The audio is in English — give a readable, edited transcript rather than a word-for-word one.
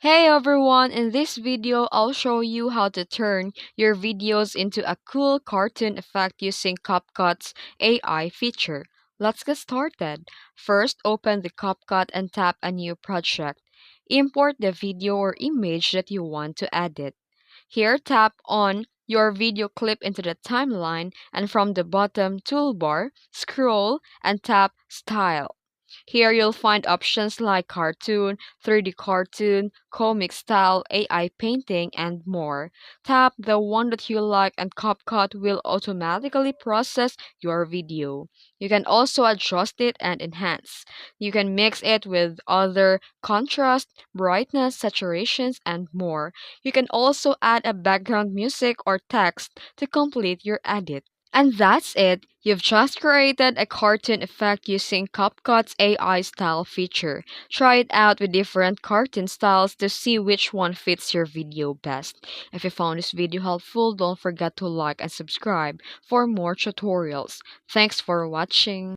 Hey everyone, in this video I'll show you how to turn your videos into a cool cartoon effect using CapCut's AI feature. Let's get started. First, open the CapCut and tap a new project. Import the video or image that you want to edit. Here, tap on your video clip into the timeline and from the bottom toolbar, scroll and tap Style. Here you'll find options like cartoon, 3D cartoon, comic style, AI painting, and more. Tap the one that you like and CapCut will automatically process your video. You can also adjust it and enhance. You can mix it with other contrast, brightness, saturations, and more. You can also add a background music or text to complete your edit. And that's it. You've just created a cartoon effect using CapCut's AI style feature. Try it out with different cartoon styles to see which one fits your video best. If you found this video helpful, don't forget to like and subscribe for more tutorials. Thanks for watching.